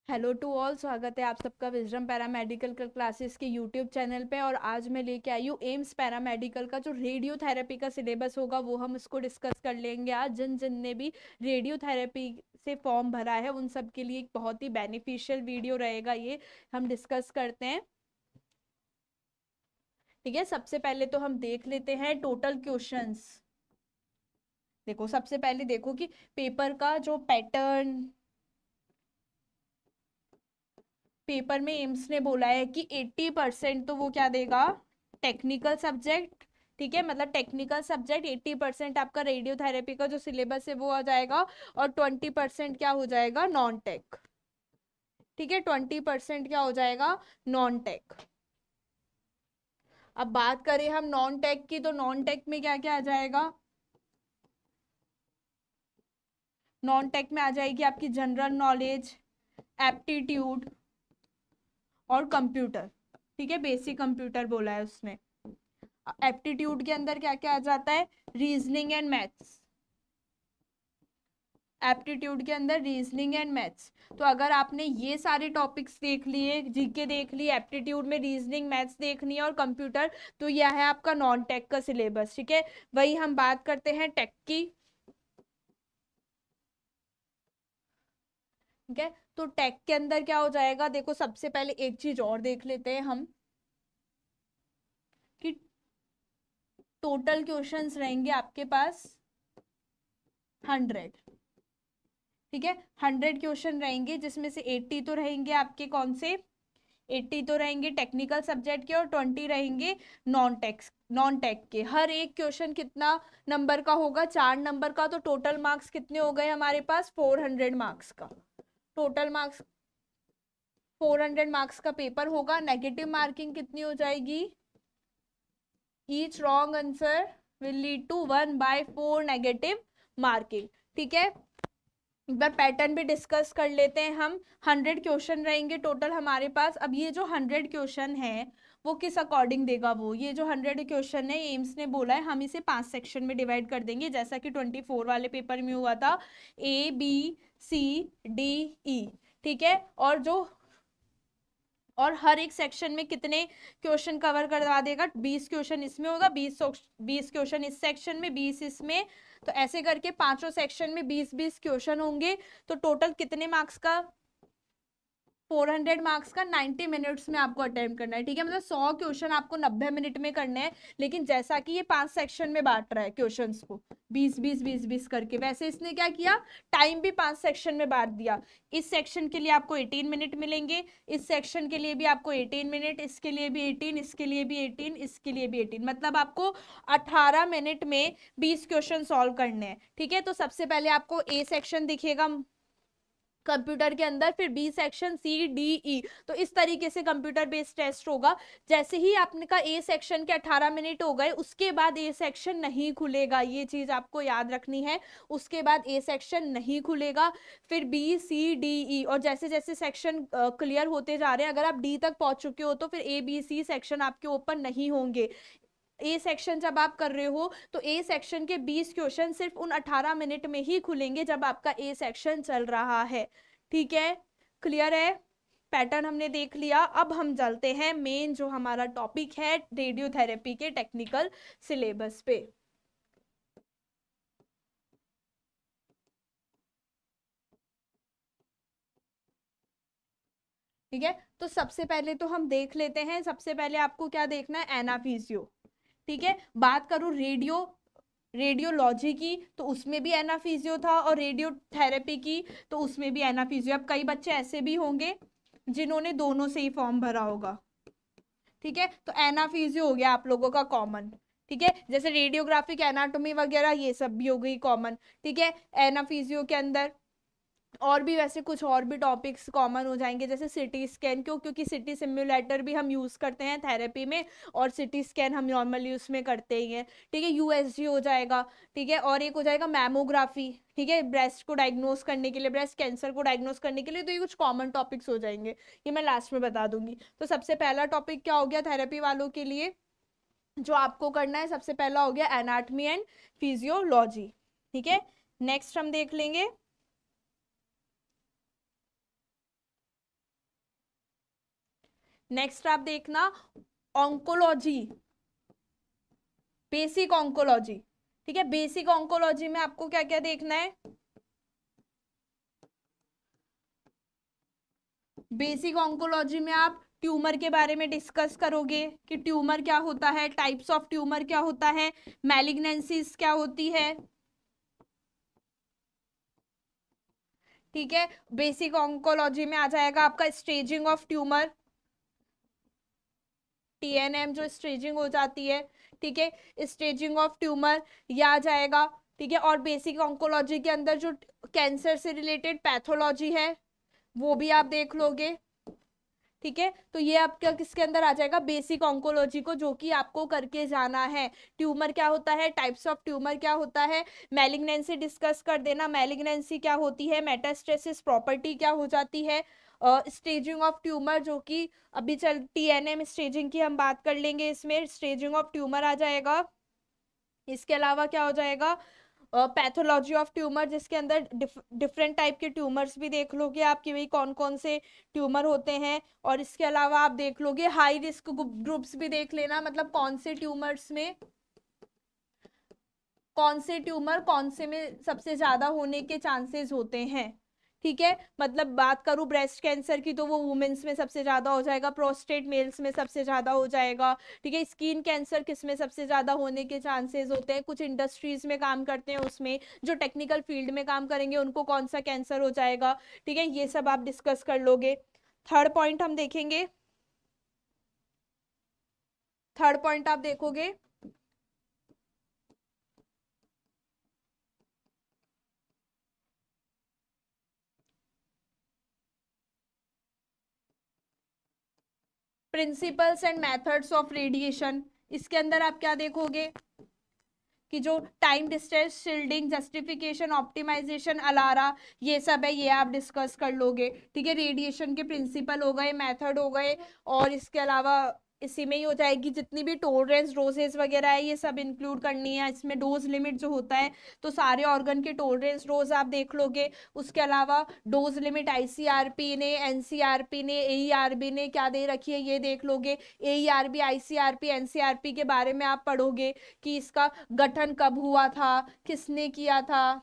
Hello to all, स्वागत है आप सबका विजडम पैरामेडिकल क्लासेस के यूट्यूब चैनल पे। और आज मैं लेके आई हूँ एम्स पैरामेडिकल का जो रेडियोथेरेपी का सिलेबस होगा वो हम इसको डिस्कस कर लेंगे आज। जिन जिन ने भी रेडियोथेरेपी से फॉर्म भरा है उन सब के लिए एक बहुत ही बेनिफिशियल वीडियो रहेगा ये। हम डिस्कस करते हैं, ठीक है। सबसे पहले तो हम देख लेते हैं टोटल क्वेश्चंस। देखो, सबसे पहले देखो कि पेपर का जो पैटर्न, पेपर में एम्स ने बोला है कि 80% तो वो क्या देगा, टेक्निकल सब्जेक्ट। ठीक है, मतलब टेक्निकल सब्जेक्ट 80% आपका रेडियोथेरेपी का जो सिलेबस है वो आ जाएगा, और 20% क्या हो जाएगा, नॉन टेक। ठीक है, 20% क्या हो जाएगा, नॉन टेक। अब बात करें हम नॉन टेक की, तो नॉन टेक में क्या क्या आ जाएगा। नॉन टेक में आ जाएगी आपकी जनरल नॉलेज, एप्टीट्यूड और कंप्यूटर। ठीक है, बेसिक कंप्यूटर बोला है उसने। एप्टीट्यूड के अंदर क्या क्या आ जाता है, रीजनिंग एंड मैथ्स। एप्टीट्यूड के अंदर रीजनिंग एंड मैथ्स। तो अगर आपने ये सारे टॉपिक्स देख लिए, जीके देख ली, एप्टीट्यूड में रीजनिंग मैथ्स देखनी है और कंप्यूटर, तो यह है आपका नॉन टेक का सिलेबस। ठीक है, वही हम बात करते हैं टेक की। ठीक है, तो टेक के अंदर क्या हो जाएगा, देखो सबसे पहले एक चीज और देख लेते हैं हम कि टोटल क्वेश्चंस रहेंगे आपके पास 100। ठीक है, 100 क्वेश्चन रहेंगे, जिसमें से 80 तो रहेंगे आपके कौन से, 80 तो रहेंगे टेक्निकल सब्जेक्ट के, और 20 रहेंगे नॉन टेक के। हर एक क्वेश्चन कितना नंबर का होगा, 4 नंबर का। तो टोटल मार्क्स कितने हो गए हमारे पास, 400 मार्क्स का टोटल मार्क्स। 400 मार्क्स का पेपर होगा। नेगेटिव मार्किंग कितनी हो जाएगी, each wrong answer will lead to 1/4 negative marking. ठीक है, एक बार पैटर्न भी डिस्कस कर लेते हैं हम। 100 क्वेश्चन रहेंगे टोटल हमारे पास। अब ये जो 100 क्वेश्चन है वो किस अकॉर्डिंग देगा, वो ये जो 100 क्वेश्चन है एम्स ने बोला है हम इसे 5 सेक्शन में डिवाइड कर देंगे, जैसा कि 24 वाले पेपर में हुआ था, ABCDE। ठीक है, और हर एक सेक्शन में कितने क्वेश्चन कवर करवा देगा, 20 क्वेश्चन इसमें होगा, 20 क्वेश्चन इस सेक्शन में, 20 इसमें। तो ऐसे करके पांचों सेक्शन में 20-20 क्वेश्चन होंगे। तो टोटल कितने मार्क्स का, 400 मार्क्स का 90 मिनट्स में आपको अटेम्प्ट करना है। ठीक है, मतलब 100 क्वेश्चन आपको 90 मिनट में करने हैं। लेकिन जैसा कि ये 5 सेक्शन में बांट रहा है क्वेश्चंस को, 20-20-20-20 करके, वैसे इसने क्या किया, टाइम भी 5 सेक्शन में बांट दिया। इस सेक्शन के लिए आपको 18 मिनट मिलेंगे, इस सेक्शन के लिए भी आपको 18 मिनट, इसके लिए भी 18, इसके लिए भी 18, इसके लिए भी 18। मतलब आपको 18 मिनट में 20 क्वेश्चन सॉल्व करने हैं। ठीक है, तो सबसे पहले आपको ए सेक्शन दिखेगा कंप्यूटर के अंदर, फिर बी सेक्शन, CDE। तो इस तरीके से कंप्यूटर बेस्ड टेस्ट होगा। जैसे ही आपने का ए सेक्शन के 18 मिनट हो गए, उसके बाद ए सेक्शन नहीं खुलेगा, ये चीज आपको याद रखनी है। उसके बाद ए सेक्शन नहीं खुलेगा, फिर BCDE। और जैसे जैसे सेक्शन क्लियर होते जा रहे हैं, अगर आप डी तक पहुंच चुके हो तो फिर ABC सेक्शन आपके ओपन नहीं होंगे। ए सेक्शन जब आप कर रहे हो तो ए सेक्शन के 20 क्वेश्चन सिर्फ उन 18 मिनट में ही खुलेंगे जब आपका ए सेक्शन चल रहा है। ठीक है, क्लियर है। पैटर्न हमने देख लिया। अब हम चलते हैं मेन जो हमारा टॉपिक है, रेडियोथेरेपी के टेक्निकल सिलेबस पे। ठीक है, तो सबसे पहले तो हम देख लेते हैं, सबसे पहले आपको क्या देखना है, एनाफीजियो। ठीक है, बात करूं रेडियोलॉजी की, तो उसमें भी एनाफीजियो था, और रेडियोथेरेपी की तो उसमें भी एनाफीजियो। अब कई बच्चे ऐसे भी होंगे जिन्होंने दोनों से ही फॉर्म भरा होगा। ठीक है, तो एनाफीजियो हो गया आप लोगों का कॉमन। ठीक है, जैसे रेडियोग्राफिक एनाटॉमी वगैरह ये सब भी हो गई कॉमन। ठीक है, एनाफीजियो के अंदर और भी वैसे कुछ और भी टॉपिक्स कॉमन हो जाएंगे, जैसे सिटी स्कैन, क्योंकि सिटी सिम्युलेटर भी हम यूज करते हैं थेरेपी में, और सिटी स्कैन हम नॉर्मली उसमें करते ही हैं। ठीक है, USG हो जाएगा। ठीक है, और एक हो जाएगा मैमोग्राफी। ठीक है, ब्रेस्ट को डायग्नोस करने के लिए, ब्रेस्ट कैंसर को डायग्नोस करने के लिए। तो ये कुछ कॉमन टॉपिक्स हो जाएंगे, ये मैं लास्ट में बता दूंगी। तो सबसे पहला टॉपिक क्या हो गया थेरेपी वालों के लिए, जो आपको करना है, सबसे पहला हो गया एनाटमी एंड फिजियोलॉजी। ठीक है, नेक्स्ट हम देख लेंगे नेक्स्ट आप देखना ऑन्कोलॉजी, बेसिक ऑन्कोलॉजी। ठीक है, बेसिक ऑन्कोलॉजी में आपको क्या क्या देखना है? बेसिक ऑन्कोलॉजी में आप ट्यूमर के बारे में डिस्कस करोगे कि ट्यूमर क्या होता है, टाइप्स ऑफ ट्यूमर क्या होता है, मैलिग्नेंसीज क्या होती है। ठीक है, बेसिक ऑन्कोलॉजी में आ जाएगा आपका स्टेजिंग ऑफ ट्यूमर, TNM जो स्टेजिंग हो जाती है। ठीक है, स्टेजिंग ऑफ ट्यूमर ये आ जाएगा। ठीक है, और बेसिक ऑन्कोलॉजी के अंदर जो कैंसर से रिलेटेड पैथोलॉजी है वो भी आप देख लोगे। ठीक है, तो ये आपका किसके अंदर आ जाएगा? बेसिक ऑन्कोलॉजी को, जो कि आपको करके जाना है। ट्यूमर क्या होता है, टाइप्स ऑफ ट्यूमर क्या होता है, मैलिग्नेंसी डिस्कस कर देना, मैलिग्नेंसी क्या होती है, मेटास्टेसिस प्रॉपर्टी क्या हो जाती है, स्टेजिंग ऑफ ट्यूमर जो कि अभी चल TNM स्टेजिंग की हम बात कर लेंगे, इसमें स्टेजिंग ऑफ ट्यूमर आ जाएगा। इसके अलावा क्या हो जाएगा? पैथोलॉजी ऑफ ट्यूमर, जिसके अंदर डिफरेंट टाइप के ट्यूमर्स भी देख लोगे आप कि भाई कौन कौन से ट्यूमर होते हैं। और इसके अलावा आप देख लोगे हाई रिस्क ग्रुप्स भी देख लेना, मतलब कौन से ट्यूमर्स में कौन से ट्यूमर कौन से में सबसे ज्यादा होने के चांसेस होते हैं। ठीक है, मतलब बात करूं ब्रेस्ट कैंसर की तो वो वुमेन्स में सबसे ज्यादा हो जाएगा, प्रोस्टेट मेल्स में सबसे ज्यादा हो जाएगा। ठीक है, स्किन कैंसर किस में सबसे ज्यादा होने के चांसेस होते हैं, कुछ इंडस्ट्रीज में काम करते हैं उसमें, जो टेक्निकल फील्ड में काम करेंगे उनको कौन सा कैंसर हो जाएगा। ठीक है, ये सब आप डिस्कस कर लोगे। थर्ड पॉइंट हम देखेंगे, थर्ड पॉइंट आप देखोगे principles and methods of radiation. इसके अंदर आप क्या देखोगे कि जो time distance shielding, justification, optimisation, ALARA, ये सब है, ये आप डिस्कस कर लोगे। ठीक है, रेडिएशन के प्रिंसिपल हो गए, मेथड हो गए, और इसके अलावा इसी में ही हो जाएगी जितनी भी टोलरेंस डोजेस वगैरह है ये सब इंक्लूड करनी है इसमें। डोज लिमिट जो होता है तो सारे ऑर्गन के टोलरेंस डोज आप देख लोगे। उसके अलावा डोज लिमिट ICRP ने, NCRP ने, AERB ने क्या दे रखी है ये देख लोगे। AERB, ICRP, NCRP के बारे में आप पढ़ोगे कि इसका गठन कब हुआ था, किसने किया था।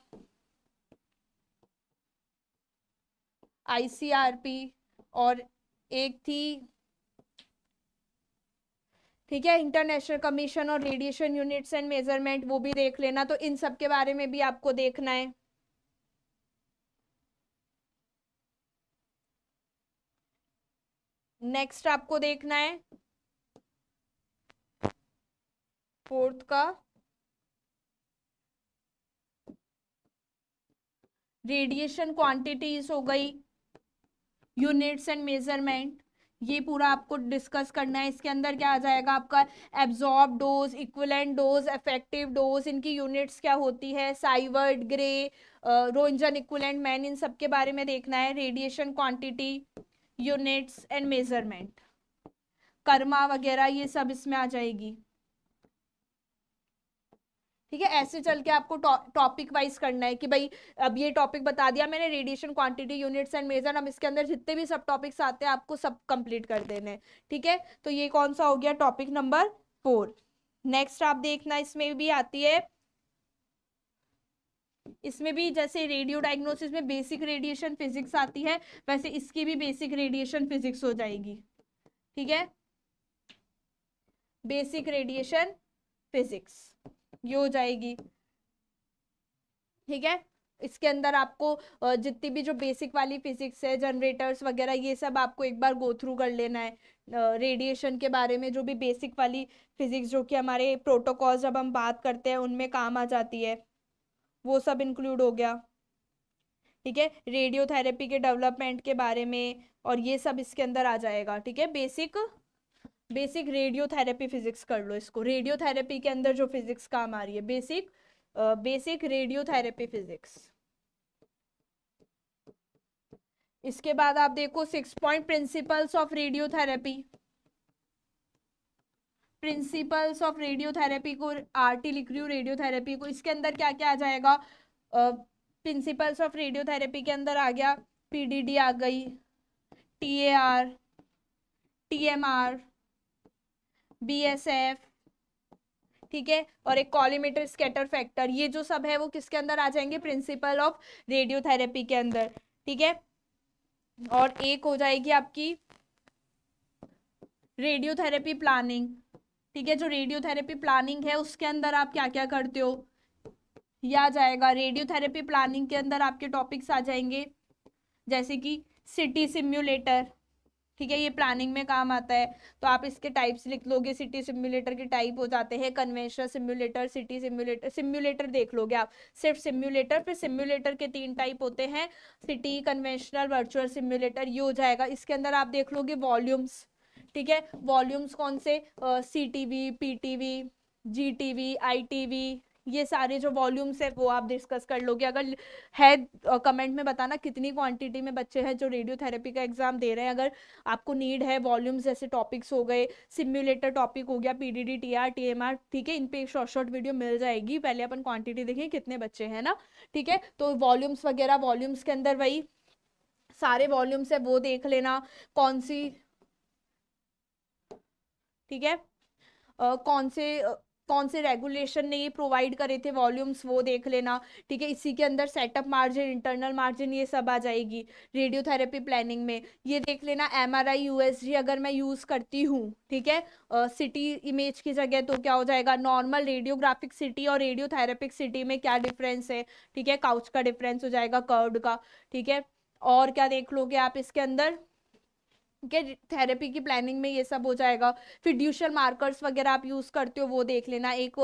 ICRP और एक थी, ठीक है, इंटरनेशनल कमीशन और रेडिएशन यूनिट्स एंड मेजरमेंट, वो भी देख लेना। तो इन सब के बारे में भी आपको देखना है। नेक्स्ट आपको देखना है फोर्थ का रेडिएशन क्वांटिटीज हो गई, यूनिट्स एंड मेजरमेंट, ये पूरा आपको डिस्कस करना है। इसके अंदर क्या आ जाएगा आपका absorb dose, equivalent dose, effective dose, इनकी यूनिट्स क्या होती है, साइवर्ट, ग्रे, रोंजन इक्विवेलेंट, मैन, इन सब के बारे में देखना है। Radiation quantity, units and measurement, Karma वगैरह ये सब इसमें आ जाएगी। ठीक है, ऐसे चल के आपको टॉपिक वाइज करना है कि भाई अब ये टॉपिक बता दिया मैंने, radiation quantity, units and measure, अब इसके अंदर जितने भी सब टॉपिक्स आते हैं आपको सब कंप्लीट कर देने हैं। ठीक है, तो ये कौन सा हो गया टॉपिक नंबर 4। नेक्स्ट आप देखना, इसमें भी आती है, इसमें भी जैसे रेडियो डायग्नोसिस में बेसिक रेडिएशन फिजिक्स आती है वैसे इसकी भी बेसिक रेडिएशन फिजिक्स हो जाएगी। ठीक है, बेसिक रेडिएशन फिजिक्स ये हो जाएगी। ठीक है, इसके अंदर आपको जितनी भी जो बेसिक वाली फिजिक्स है, जनरेटर्स वगैरह, ये सब आपको एक बार गो थ्रू कर लेना है। रेडिएशन के बारे में जो भी बेसिक वाली फिजिक्स जो कि हमारे प्रोटोकॉल जब हम बात करते हैं उनमें काम आ जाती है, वो सब इंक्लूड हो गया। ठीक है, रेडियोथेरेपी के डेवलपमेंट के बारे में और ये सब इसके अंदर आ जाएगा। ठीक है, बेसिक बेसिक रेडियोथेरेपी फिजिक्स कर लो इसको, रेडियोथेरेपी के अंदर जो फिजिक्स काम आ रही है, बेसिक बेसिक रेडियोथेरेपी फिजिक्स। इसके बाद आप देखो 6 point principles of radiotherapy. Principles of radiotherapy को RT लिख रही हूँ, रेडियोथेरेपी को, इसके अंदर क्या क्या आ जाएगा? प्रिंसिपल्स ऑफ रेडियोथेरेपी के अंदर आ गया PDD आ गई, TAR, TMR, BSF, ठीक है, और एक कॉलीमेटर स्कैटर फैक्टर, ये जो सब है वो किसके अंदर आ जाएंगे, प्रिंसिपल ऑफ रेडियोथेरेपी के अंदर, ठीक है। और एक हो जाएगी आपकी रेडियोथेरेपी प्लानिंग, ठीक है, जो रेडियोथेरेपी प्लानिंग है उसके अंदर आप क्या क्या करते हो, यह आ जाएगा। रेडियोथेरेपी प्लानिंग के अंदर आपके टॉपिक्स आ जाएंगे जैसे कि सिटी सिम्युलेटर, ठीक है, ये प्लानिंग में काम आता है, तो आप इसके टाइप्स लिख लोगे। सिटी सिम्युलेटर के टाइप हो जाते हैं conventional simulator, city simulator, simulator देख लोगे आप, सिर्फ सिम्युलेटर, फिर सिम्युलेटर के 3 टाइप होते हैं, सिटी, कन्वेंशनल, वर्चुअल सिम्युलेटर, ये हो जाएगा। इसके अंदर आप देख लोगे वॉल्यूम्स, ठीक है, वॉल्यूम्स कौन से, CTV, PTV, GTV, ITV, ये सारे जो वॉल्यूम्स है वो आप डिस्कस कर लोगे। अगर है कमेंट में बताना कितनी क्वांटिटी में बच्चे हैं जो रेडियोथेरेपी का एग्जाम दे रहे हैं। अगर आपको नीड है, वॉल्यूम्स जैसे टॉपिक्स हो गए, सिम्युलेटर टॉपिक हो गया, PDD, TR, TMR, ठीक है, इन पे एक शॉर्ट शॉर्ट वीडियो मिल जाएगी। पहले अपन क्वांटिटी देखें कितने बच्चे हैं ना, ठीक है। तो वॉल्यूम्स वगैरह, वॉल्यूम्स के अंदर वही सारे वॉल्यूम्स है वो देख लेना, कौन सी, ठीक है, कौन से रेगुलेशन ने ये प्रोवाइड करे थे वॉल्यूम्स, वो देख लेना, ठीक है। इसी के अंदर सेटअप मार्जिन, इंटरनल मार्जिन, ये सब आ जाएगी रेडियोथेरेपी प्लानिंग में। ये देख लेना MRI USG अगर मैं यूज करती हूँ, ठीक है, सिटी इमेज की जगह, तो क्या हो जाएगा, नॉर्मल रेडियोग्राफिक सिटी और रेडियोथेरेपिक सिटी में क्या डिफरेंस है, ठीक है, काउच का डिफरेंस हो जाएगा, कर्व्ड का, ठीक है। और क्या देख लोगे आप इसके अंदर, ठीक है, थेरेपी की प्लानिंग में ये सब हो जाएगा। फिड्यूशियल मार्कर्स वगैरह आप यूज करते हो वो देख लेना। एक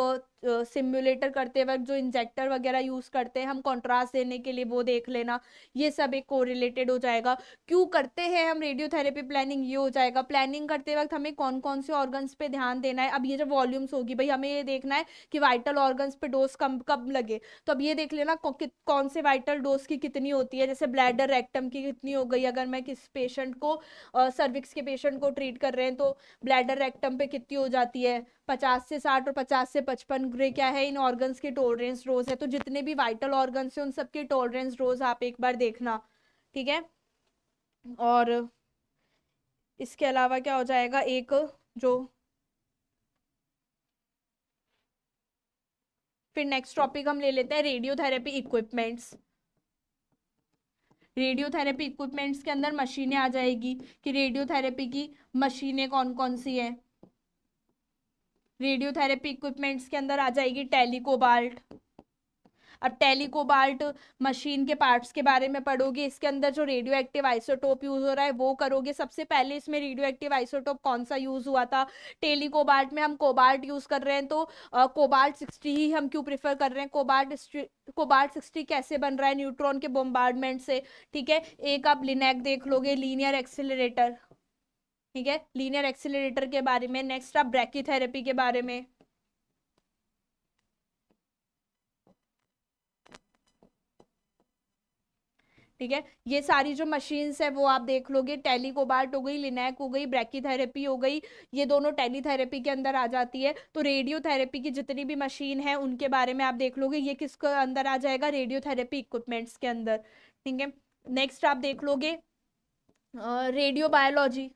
सिम्युलेटर करते वक्त जो इंजेक्टर वगैरह यूज करते हैं हम कॉन्ट्रास्ट देने के लिए, वो देख लेना। ये सब एक कोरिलेटेड हो जाएगा। क्यों करते हैं हम रेडियोथेरेपी प्लानिंग, ये हो जाएगा। प्लानिंग करते वक्त हमें कौन कौन से ऑर्गन्स पे ध्यान देना है। अब ये जो वॉल्यूम्स होगी भाई, हमें ये देखना है कि वाइटल ऑर्गन्स पे डोज कब लगे, तो अब ये देख लेना कौन से वाइटल डोज की कितनी होती है। जैसे ब्लैडर रेक्टम की कितनी हो गई, अगर मैं किस पेशेंट को सर्विक्स के पेशेंट को ट्रीट कर रहे हैं तो ब्लैडर रेक्टम पे कितनी हो जाती है, 50 से 60 और 50 से 55 ग्रे क्या है, इन ऑर्गन्स की टॉलरेंस डोज है। तो जितने भी वाइटल ऑर्गन्स हैं उन सबकी टॉलरेंस डोज आप एक बार देखना, ठीक है। और इसके अलावा क्या हो जाएगा, एक जो फिर नेक्स्ट टॉपिक हम ले लेते हैं रेडियोथेरेपी इक्विपमेंट्स। रेडियोथेरेपी इक्विपमेंट्स के अंदर मशीनें आ जाएगी कि रेडियोथेरेपी की मशीनें कौन कौन सी हैं। रेडियोथेरेपी इक्विपमेंट्स के अंदर आ जाएगी टेलीकोबाल्ट। अब टेलीकोबाल्ट मशीन के पार्ट्स के बारे में पढ़ोगे, इसके अंदर जो रेडियो एक्टिव आइसोटोप यूज हो रहा है वो करोगे। सबसे पहले इसमें रेडियो एक्टिव आइसोटोप कौन सा यूज हुआ था, टेलीकोबाल्ट में हम कोबाल्ट यूज कर रहे हैं, तो कोबाल्ट 60 ही हम क्यों प्रेफर कर रहे हैं। कोबाल्ट 60 कैसे बन रहा है, न्यूट्रॉन के बॉम्बार्डमेंट से, ठीक है। एक आप लिनैक देख लोगे, लीनियर एक्सिलरेटर, ठीक है, लीनियर एक्सिलरेटर के बारे में। नेक्स्ट आप ब्रैकीथेरेपी के बारे में, ठीक है। ये सारी जो मशीन्स है वो आप देख लोगे, टेलीकोबाल्ट हो गई, लिनैक हो गई, ब्रैकीथेरेपी हो गई, ये दोनों टेलीथेरेपी के अंदर आ जाती है। तो रेडियोथेरेपी की जितनी भी मशीन है उनके बारे में आप देख लोगे, ये किसके अंदर आ जाएगा, रेडियोथेरेपी इक्विपमेंट्स के अंदर, ठीक है। नेक्स्ट आप देख लोगे रेडियो बायोलॉजी।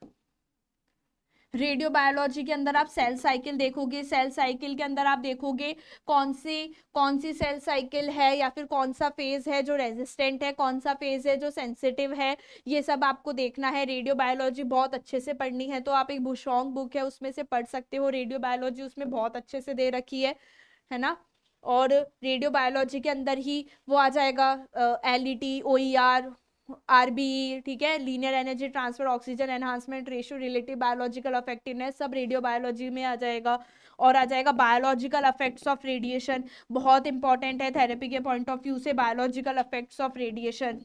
रेडियो बायोलॉजी के अंदर आप सेल साइकिल देखोगे। सेल साइकिल के अंदर आप देखोगे कौन सी सेल साइकिल है या फिर कौन सा फेज है जो रेजिस्टेंट है, कौन सा फेज है जो सेंसिटिव है, ये सब आपको देखना है। रेडियो बायोलॉजी बहुत अच्छे से पढ़नी है तो आप एक बुशोंग बुक है उसमें से पढ़ सकते हो, रेडियो बायोलॉजी उसमें बहुत अच्छे से दे रखी है ना। और रेडियो बायोलॉजी के अंदर ही वो आ जाएगा LET, OER, RBE, ठीक है, linear energy transfer, oxygen enhancement ratio, relative biological effectiveness, सब रेडियो बायोलॉजी में आ जाएगा। और आ जाएगा बायोलॉजिकल इफेक्ट्स ऑफ रेडिएशन, बहुत इंपॉर्टेंट है थेरेपी के पॉइंट ऑफ व्यू से, biological effects of radiation.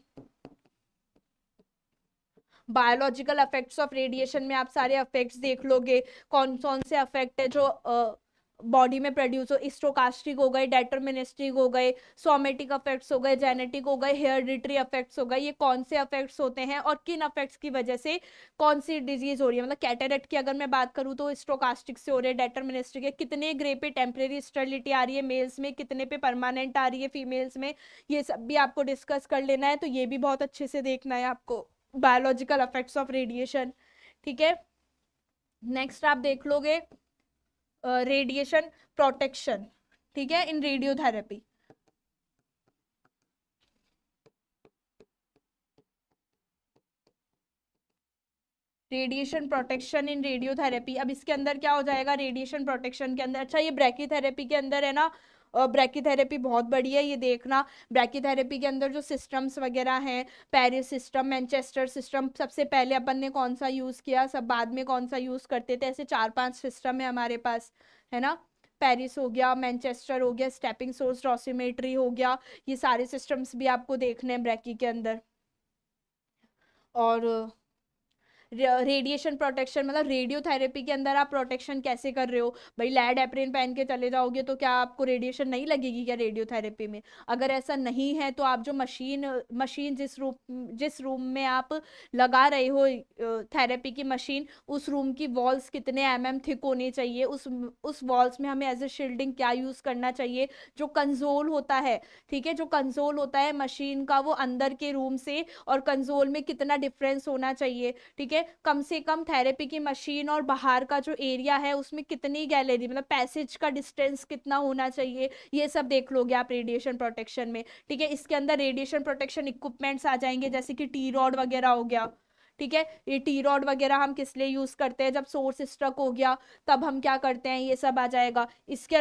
Biological effects of radiation में आप सारे इफेक्ट्स देख लोगे, कौन कौन से इफेक्ट है जो बॉडी में प्रोड्यूस हो। स्टोकास्टिक हो गए, डेटरमिनिस्टिक हो गए, सोमेटिक इफेक्ट्स हो गए, जेनेटिक हो गए, हेरिडिटरी इफेक्ट्स हो गए। ये कौन से इफेक्ट्स होते हैं और किन इफेक्ट्स की वजह से कौन सी डिजीज हो रही है। मतलब कैटरेक्ट की अगर मैं बात करूँ तो स्टोकास्टिक से हो रही है, डेटरमिनिस्टिक है, कितने ग्रे पे टेम्परेरी स्टेरिलिटी आ रही है मेल्स में, कितने पे परमानेंट आ रही है फीमेल्स में, ये सब भी आपको डिस्कस कर लेना है। तो ये भी बहुत अच्छे से देखना है आपको, बायोलॉजिकल इफेक्ट्स ऑफ रेडिएशन, ठीक है। नेक्स्ट आप देख लोगे रेडिएशन प्रोटेक्शन, ठीक है, in radiotherapy. Radiation protection in radiotherapy, अब इसके अंदर क्या हो जाएगा रेडिएशन प्रोटेक्शन के अंदर। अच्छा ये ब्रैकीथेरेपी के अंदर है ना, ब्रैकीथेरेपी बहुत बड़ी है, ये देखना। ब्रैकीथेरेपी के अंदर जो सिस्टम्स वगैरह हैं, पेरिस सिस्टम, मैनचेस्टर सिस्टम, सबसे पहले अपन ने कौन सा यूज किया, सब बाद में कौन सा यूज करते थे, ऐसे 4-5 सिस्टम है हमारे पास, है ना। पेरिस हो गया, मैनचेस्टर हो गया, स्टेपिंग सोर्स डॉसिमेट्री हो गया, ये सारे सिस्टम्स भी आपको देखने हैं ब्रैकी के अंदर। और रेडिएशन प्रोटेक्शन मतलब रेडियोथेरेपी के अंदर आप प्रोटेक्शन कैसे कर रहे हो भाई, लैड एप्रिन पहन के चले जाओगे तो क्या आपको रेडिएशन नहीं लगेगी क्या रेडियोथेरेपी में? अगर ऐसा नहीं है तो आप जो मशीन मशीन जिस रूम में आप लगा रहे हो थेरेपी की मशीन, उस रूम की वॉल्स कितने थिक होनी चाहिए, उस वॉल्स में हमें एज ए शील्डिंग क्या यूज करना चाहिए, जो कंसोल होता है, ठीक है, जो कंसोल होता है मशीन का, वो अंदर के रूम से और कंसोल में कितना डिफरेंस होना चाहिए, ठीक है। कम से कम थेरेपी की मशीन और बाहर का जो एरिया है उसमें कितनी गैलरी मतलब पैसेज का डिस्टेंस कितना होना चाहिए, ये सब देख लोगे आप रेडिएशन प्रोटेक्शन में, ठीक है। इसके अंदर रेडिएशन प्रोटेक्शन इक्विपमेंट्स आ जाएंगे, जैसे कि टी रॉड वगैरह हो गया, ठीक है। ये टी रॉड वगैरह हम किस लिए यूज करते हैं, जब सोर्स स्ट्रक हो गया तब हम क्या करते हैं, ये सब आ जाएगा। इसके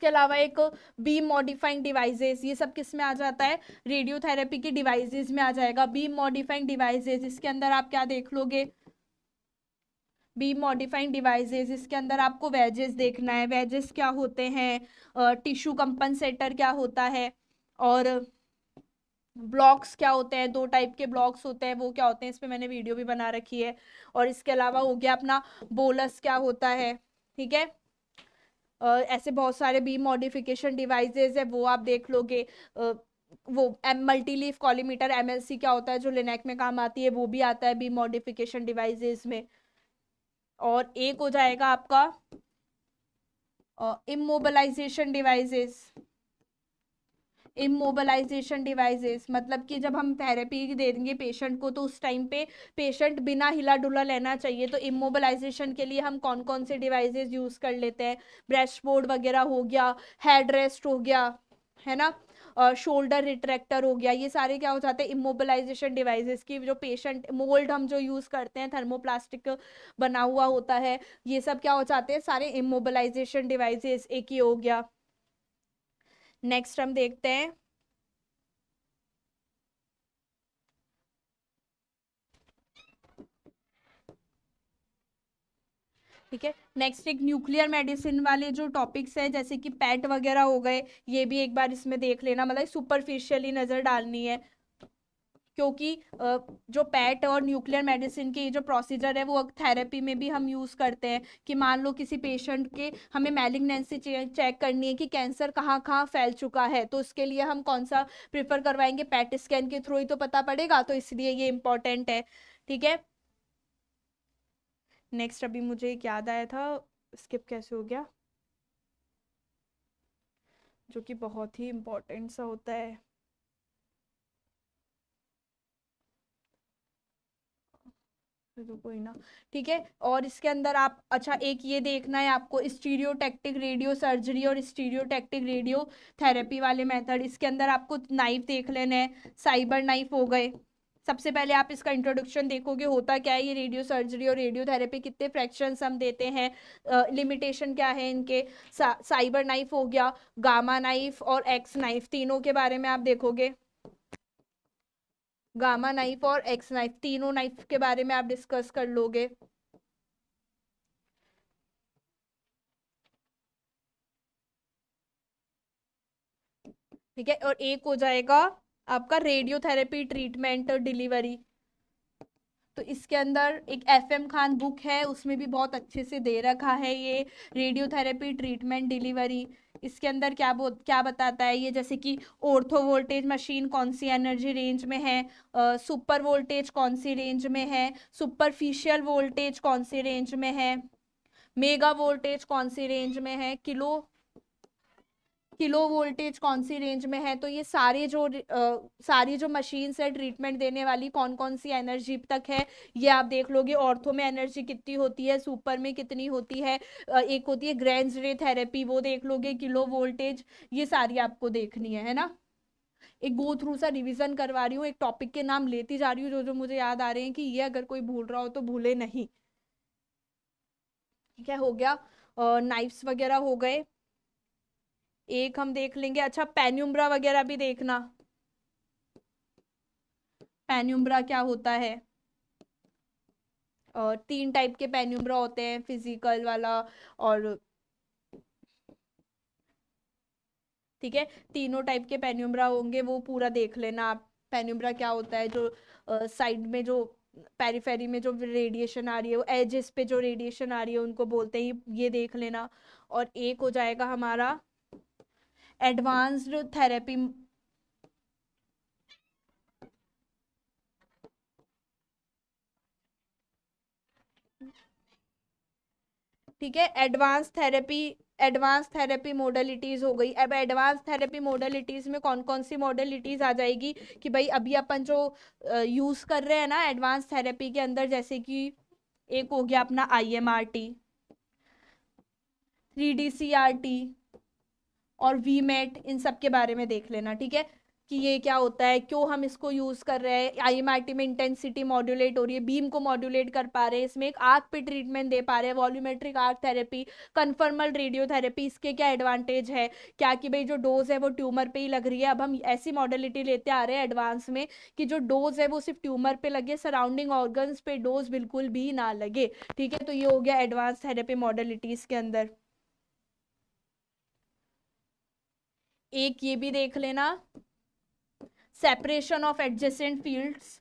अलावा एक बीम मॉडिफाइंग डिवाइसेस, ये सब किस में आ जाता है, रेडियोथेरेपी की डिवाइसेस में आ जाएगा। बीम मॉडिफाइंग डिवाइसेस इसके अंदर आप क्या देख लोगे, बीम मॉडिफाइंग डिवाइसेस इसके अंदर आपको वेजेस देखना है, वेजेस क्या होते हैं, टिश्यू कंपनसेटर क्या होता है, और ब्लॉक्स क्या होते हैं, 2 टाइप के ब्लॉक्स होते हैं, वो क्या होते हैं, इस पे मैंने वीडियो भी बना रखी है। और इसके अलावा हो गया अपना बोलस क्या होता है, ठीक है। ऐसे बहुत सारे बीम मॉडिफिकेशन डिवाइसेस है, वो आप देख लोगे। वो मल्टी लीफ कॉलीमीटर एमएलसी क्या होता है, जो लिनैक में काम आती है, वो भी आता है बीम मॉडिफिकेशन डिवाइसेस में। और एक हो जाएगा आपका इमोबलाइजेशन डिवाइसेस। इमोबलाइजेशन डिवाइसेस मतलब कि जब हम थेरेपी दे देंगे पेशेंट को तो उस टाइम पे पेशेंट बिना हिला डुला लेना चाहिए, तो इमोबलाइजेशन के लिए हम कौन कौन से डिवाइसेस यूज कर लेते हैं, ब्रेस्ट बोर्ड वगैरह हो गया, हेड रेस्ट हो गया, है ना, शोल्डर रिट्रैक्टर हो गया, ये सारे क्या हो जाते हैं इमोबलाइजेशन डिवाइसेस की, जो पेशेंट मोल्ड हम जो यूज करते हैं थर्मोप्लास्टिक बना हुआ होता है, ये सब क्या हो जाते हैं सारे इमोबलाइजेशन डिवाइसेस, एक ही हो गया। नेक्स्ट हम देखते हैं, ठीक है। नेक्स्ट एक न्यूक्लियर मेडिसिन वाले जो टॉपिक्स है, जैसे कि पैट वगैरह हो गए, ये भी एक बार इसमें देख लेना, मतलब सुपरफिशियली नजर डालनी है, क्योंकि जो पैट और न्यूक्लियर मेडिसिन की जो प्रोसीजर है वो थेरेपी में भी हम यूज करते हैं, कि मान लो किसी पेशेंट के हमें मैलिग्नेंसी चेक करनी है कि कैंसर कहाँ कहाँ फैल चुका है, तो उसके लिए हम कौन सा प्रिफर करवाएंगे, पैट स्कैन के थ्रू ही तो पता पड़ेगा, तो इसलिए ये इंपॉर्टेंट है, ठीक है। नेक्स्ट अभी मुझे एक याद आया था, स्किप कैसे हो गया, जो कि बहुत ही इम्पोर्टेंट सा होता है, तो कोई ना, ठीक है। और इसके अंदर आप अच्छा एक ये देखना है आपको, स्टीरियोटैक्टिक रेडियो सर्जरी और स्टीरियोटैक्टिक रेडियो थेरेपी वाले मेथड, इसके अंदर आपको नाइफ देख लेना है, साइबर नाइफ हो गए। सबसे पहले आप इसका इंट्रोडक्शन देखोगे, होता क्या है ये रेडियो सर्जरी और रेडियो थेरेपी, कितने फ्रैक्शंस हम देते हैं, लिमिटेशन क्या है इनके। साइबर नाइफ हो गया, गामा नाइफ और एक्स नाइफ, तीनों के बारे में आप देखोगे, गामा नाइफ और एक्स नाइफ, तीनों नाइफ के बारे में आप डिस्कस कर लोगे, ठीक है। और एक हो जाएगा आपका रेडियोथेरेपी ट्रीटमेंट डिलीवरी, तो इसके अंदर एक FM खान बुक है, उसमें भी बहुत अच्छे से दे रखा है ये रेडियोथेरेपी ट्रीटमेंट डिलीवरी। इसके अंदर क्या बताता है ये, जैसे कि ऑर्थो वोल्टेज मशीन कौन सी एनर्जी रेंज में है, सुपर वोल्टेज कौन सी रेंज में है, सुपरफिशियल वोल्टेज कौन सी रेंज में है, मेगा वोल्टेज कौन सी रेंज में है, किलो वोल्टेज कौन सी रेंज में है, तो ये सारी जो मशीन्स है ट्रीटमेंट देने वाली कौन कौन सी एनर्जी तक है ये आप देख लोगे। ऑर्थो में एनर्जी कितनी होती है, सुपर में कितनी होती है, एक होती है ग्रेन्स रे थेरेपी वो देख लोगे, किलो वोल्टेज, ये सारी आपको देखनी है ना। एक गो थ्रू सा रिवीजन करवा रही हूँ, एक टॉपिक के नाम लेती जा रही हूँ जो जो मुझे याद आ रहे हैं कि ये अगर कोई भूल रहा हो तो भूले नहीं। ठीक है, हो गया। नाइफ्स वगैरह हो गए, एक हम देख लेंगे। अच्छा, पेन्यूम्ब्रा वगैरह भी देखना, पेन्यूम्ब्रा क्या होता है। और 3 टाइप के पेन्यूम्ब्रा होते हैं, फिजिकल वाला और, ठीक है, तीनों टाइप के पेन्यूम्ब्रा होंगे, वो पूरा देख लेना आप। पेन्यूम्ब्रा क्या होता है, जो साइड में जो पेरिफेरी में जो रेडिएशन आ रही है, वो एजेस पे जो रेडिएशन आ रही है उनको बोलते हैं, ये देख लेना। और एक हो जाएगा हमारा एडवांस्ड थेरेपी, ठीक है, एडवांस थेरेपी मोडलिटीज हो गई। अब एडवांस थेरेपी मोडलिटीज में कौन कौन सी मोडलिटीज आ जाएगी कि भाई अभी अपन जो यूज कर रहे हैं ना एडवांस थेरेपी के अंदर, जैसे कि एक हो गया अपना IMRT, 3DCRT और वीमेट, इन सब के बारे में देख लेना। ठीक है, कि ये क्या होता है, क्यों हम इसको यूज कर रहे हैं। IMRT में इंटेंसिटी मॉड्यूलेट हो रही है, बीम को मॉड्यूलेट कर पा रहे हैं, इसमें एक आर्क पे ट्रीटमेंट दे पा रहे हैं, volumetric arc therapy, conformal radiotherapy, इसके क्या एडवांटेज है, क्या कि भाई जो डोज है वो ट्यूमर पे ही लग रही है। अब हम ऐसी मॉडलिटी लेते आ रहे हैं एडवांस में कि जो डोज है वो सिर्फ ट्यूमर पे लगे, सराउंडिंग ऑर्गन्स पे डोज बिल्कुल भी ना लगे। ठीक है, तो ये हो गया एडवांस थेरेपी मॉडलिटीज के अंदर। एक ये भी देख लेना, सेपरेशन ऑफ एडजेसेंट फील्ड्स,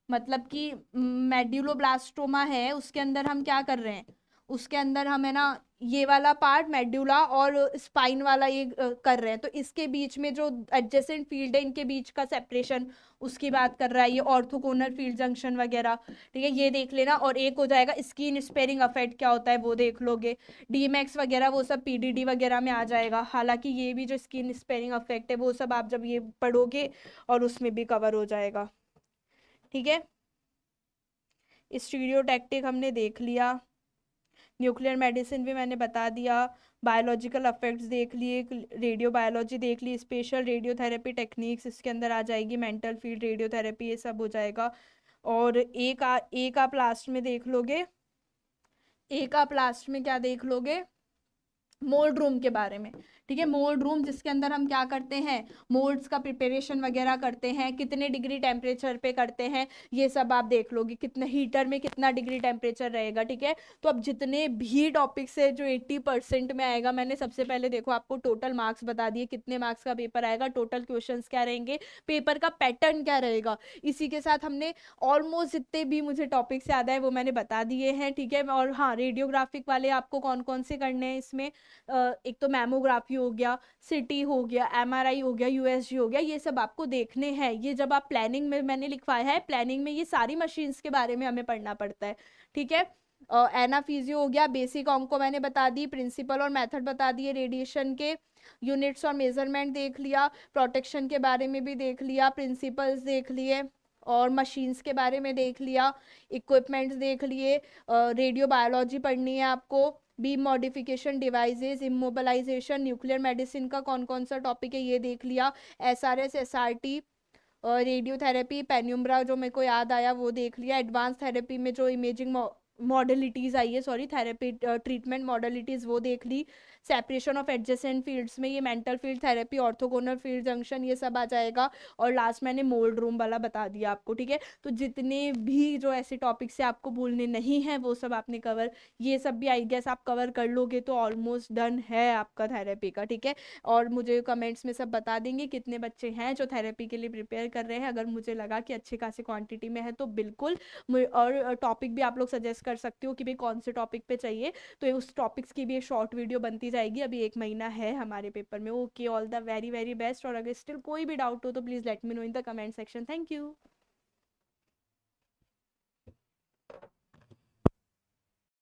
मतलब कि मेड्यूलोब्लास्टोमा है उसके अंदर हम क्या कर रहे हैं, उसके अंदर हम है ना ये वाला पार्ट मेड्यूला और स्पाइन वाला ये कर रहे हैं, तो इसके बीच में जो एडजेसेंट फील्ड है इनके बीच का सेपरेशन उसकी बात कर रहा है, ये ऑर्थोकोनल फील्ड जंक्शन वगैरह। ठीक है, ये देख लेना। और एक हो जाएगा स्किन स्पेयरिंग अफेक्ट क्या होता है वो देख लोगे, DMX वगैरह वो सब PDD वगैरह में आ जाएगा। हालांकि ये भी जो स्किन स्पेयरिंग अफेक्ट है वो सब आप जब ये पढ़ोगे और उसमें भी कवर हो जाएगा। ठीक है, स्टीरियोटैक्टिक हमने देख लिया, न्यूक्लियर मेडिसिन भी मैंने बता दिया, बायोलॉजिकल इफेक्ट्स देख लिए, रेडियो बायोलॉजी देख ली, स्पेशल रेडियोथेरेपी टेक्निक्स इसके अंदर आ जाएगी, मेंटल फील्ड रेडियोथेरेपी ये सब हो जाएगा। और एक आप लास्ट में देख लोगे, एक आप लास्ट में क्या देख लोगे, मोल्ड रूम के बारे में। ठीक है, मोल्ड रूम जिसके अंदर हम क्या करते हैं, मोल्ड्स का प्रिपरेशन वगैरह करते हैं, कितने डिग्री टेम्परेचर पे करते हैं, ये सब आप देख लोगे, कितने हीटर में कितना डिग्री टेम्परेचर रहेगा। ठीक है, तो अब जितने भी टॉपिक्स है जो 80% में आएगा, मैंने सबसे पहले देखो आपको टोटल मार्क्स बता दिए, कितने मार्क्स का पेपर आएगा, टोटल क्वेश्चंस क्या रहेंगे, पेपर का पैटर्न क्या रहेगा। इसी के साथ हमने ऑलमोस्ट जितने भी मुझे टॉपिक्स याद आए वो मैंने बता दिए हैं। ठीक है, और हाँ, रेडियोग्राफिक वाले आपको कौन कौन से करने हैं इसमें, एक तो मैमोग्राफी हो गया, सिटी हो गया, MRI हो गया, USG हो गया, ये सब आपको देखने हैं। ये जब आप प्लानिंग में, मैंने लिखवाया है प्लानिंग में, ये सारी मशीन्स के बारे में हमें पढ़ना पड़ता है। ठीक है, एनाफीजियो हो गया, बेसिक ऑंको मैंने बता दी, प्रिंसिपल और मेथड बता दिए, रेडिएशन के यूनिट्स और मेजरमेंट देख लिया, प्रोटेक्शन के बारे में भी देख लिया, प्रिंसिपल्स देख लिए और मशीन्स के बारे में देख लिया, इक्विपमेंट्स देख लिए, रेडियो बायोलॉजी पढ़नी है आपको, beam modification devices, immobilisation, nuclear medicine का कौन कौन सा टॉपिक है ये देख लिया, SRS SRT, रेडियोथेरेपी, पेन्यूम्ब्रा जो मेरे को याद आया वो देख लिया, एडवांस थेरेपी में जो इमेजिंग मॉडलिटीज आई है, सॉरी थेरेपी ट्रीटमेंट मॉडलिटीज वो देख ली, सेपरेशन ऑफ एडजेसेंट फील्ड्स में ये mental field therapy, orthogonal field junction, ये सब आ जाएगा। और लास्ट मैंने मोल्ड रूम वाला बता दिया आपको। ठीक है, तो जितने भी जो ऐसे टॉपिक्स है आपको भूलने नहीं है वो सब आपने कवर, ये सब भी आई गेस आप कवर कर लोगे तो ऑलमोस्ट डन है आपका थेरेपी का। ठीक है, और मुझे कमेंट्स में सब बता देंगे कितने बच्चे हैं जो थेरेपी के लिए प्रिपेयर कर रहे हैं। अगर मुझे लगा कि अच्छे खासी क्वांटिटी में है तो बिल्कुल, और टॉपिक भी आप लोग सजेस्ट कर सकते हो कि भाई कौन से टॉपिक पे चाहिए, तो उस टॉपिक्स की भी एक शॉर्ट वीडियो बनती जाएगी। अभी 1 महीना है हमारे पेपर में। Okay, all the very very best. और अगर स्टिल कोई भी डाउट हो तो please let me know in the comment section. Thank you.